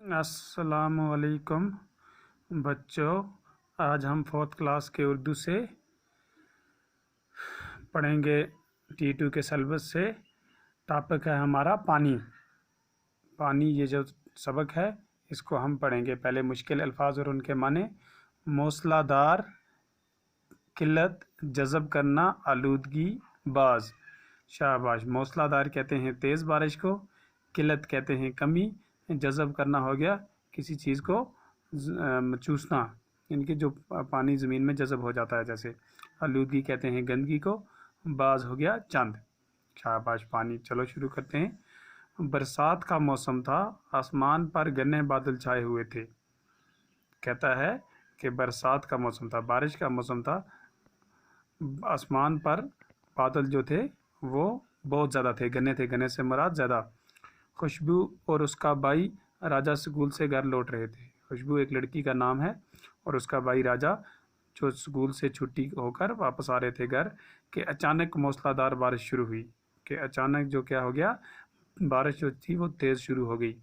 अस्सलाम वालेकुम बच्चों, आज हम 4th क्लास के उर्दू से पढ़ेंगे T2 के सिलेबस से। टॉपिक है हमारा पानी। ये जो सबक है इसको हम पढ़ेंगे। पहले मुश्किल अल्फाज और उनके माने। मौसलाधार, किल्लत, जज़ब करना, आलूदगी, बाज। शाबाश। मौसलाधार कहते हैं तेज़ बारिश को, किल्लत कहते हैं कमी, जज़ब करना हो गया किसी चीज़ को चूसना, इनकी जो पानी ज़मीन में जज़ब हो जाता है जैसे। आलूदगी कहते हैं गंदगी को, बाज हो गया चंद। शाबाश। पानी। चलो शुरू करते हैं। बरसात का मौसम था, आसमान पर घने बादल छाए हुए थे। कहता है कि बरसात का मौसम था, बारिश का मौसम था, आसमान पर बादल जो थे वो बहुत ज़्यादा थे, घने थे। घने से मुराद ज़्यादा। खुशबू और उसका भाई राजा स्कूल से घर लौट रहे थे। खुशबू एक लड़की का नाम है और उसका भाई राजा जो स्कूल से छुट्टी होकर वापस आ रहे थे घर कि अचानक मूसलाधार बारिश शुरू हुई। कि अचानक जो क्या हो गया, बारिश जो थी वो तेज़ शुरू हो गई।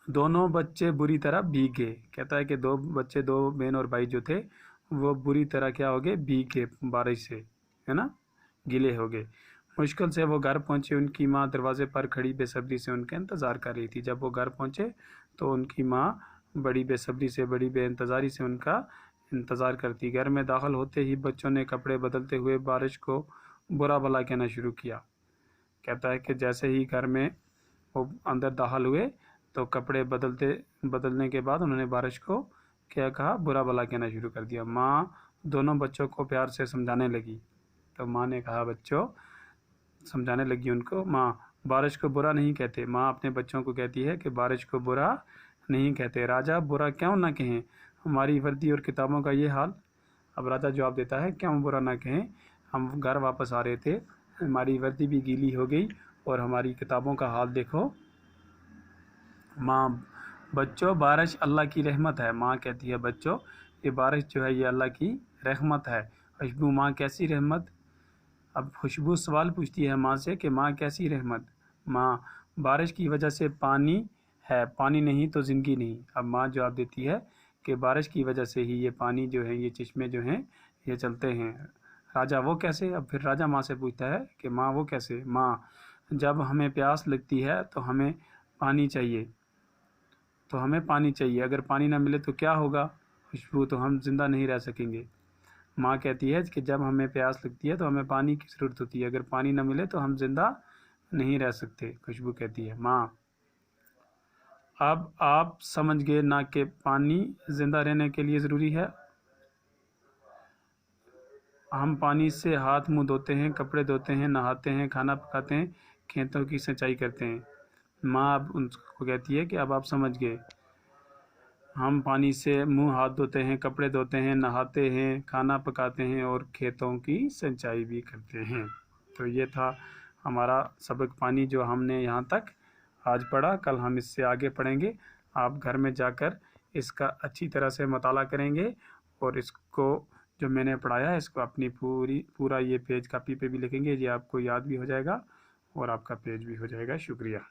दोनों बच्चे बुरी तरह भीग गए। कहता है कि दो बहन और भाई जो थे वो बुरी तरह क्या हो गए, भीग गए बारिश से, है ना, गीले हो गए। मुश्किल से वो घर पहुंचे। उनकी माँ दरवाजे पर खड़ी बेसब्री से उनका इंतज़ार कर रही थी। जब वो घर पहुंचे तो उनकी माँ बड़ी बेसब्री से, बड़ी बेइंतज़ारी से उनका इंतज़ार करती। घर में दाखिल होते ही बच्चों ने कपड़े बदलते हुए बारिश को बुरा भला कहना शुरू किया। कहता है कि जैसे ही घर में वो अंदर दाखिल हुए तो कपड़े बदलने के बाद उन्होंने बारिश को क्या कहा, बुरा भला कहना शुरू कर दिया। माँ दोनों बच्चों को प्यार से समझाने लगी। तो माँ ने कहा, बच्चों समझाने लगी उनको, माँ बारिश को बुरा नहीं कहते। माँ अपने बच्चों को कहती है कि बारिश को बुरा नहीं कहते। राजा, बुरा क्यों ना कहें, हमारी वर्दी और किताबों का ये हाल। अब राजा जवाब देता है, क्यों बुरा ना कहें, हम घर वापस आ रहे थे, हमारी वर्दी भी गीली हो गई और हमारी किताबों का हाल देखो। माँ, बच्चों बारिश अल्लाह की रहमत है। माँ कहती है, बच्चों ये बारिश जो है ये अल्लाह की रहमत है। खुशबू, माँ कैसी रहमत। अब खुशबू सवाल पूछती है माँ से कि माँ कैसी रहमत। माँ, बारिश की वजह से पानी है, पानी नहीं तो ज़िंदगी नहीं। अब माँ जवाब देती है कि बारिश की वजह से ही ये पानी जो है, ये चश्मे जो हैं ये चलते हैं। राजा, वो कैसे। अब फिर राजा माँ से पूछता है कि माँ वो कैसे। माँ, जब हमें प्यास लगती है तो हमें पानी चाहिए, अगर पानी ना मिले तो क्या होगा खुशबू, तो हम जिंदा नहीं रह सकेंगे। माँ कहती है कि जब हमें प्यास लगती है तो हमें पानी की ज़रूरत होती है, अगर पानी ना मिले तो हम जिंदा नहीं रह सकते। खुशबू कहती है, माँ अब आप समझ गए ना कि पानी जिंदा रहने के लिए ज़रूरी है। हम पानी से हाथ मुंह धोते हैं, कपड़े धोते हैं, नहाते हैं, खाना पकाते हैं, खेतों की सिंचाई करते हैं। माँ अब उनको कहती है कि अब आप समझ गए, हम पानी से मुंह हाथ धोते हैं, कपड़े धोते हैं, नहाते हैं, खाना पकाते हैं और खेतों की सिंचाई भी करते हैं। तो ये था हमारा सबक पानी जो हमने यहाँ तक आज पढ़ा। कल हम इससे आगे पढ़ेंगे। आप घर में जाकर इसका अच्छी तरह से मुताला करेंगे और इसको जो मैंने पढ़ाया है इसको अपनी पूरा ये पेज कापी पे भी लिखेंगे। ये आपको याद भी हो जाएगा और आपका पेज भी हो जाएगा। शुक्रिया।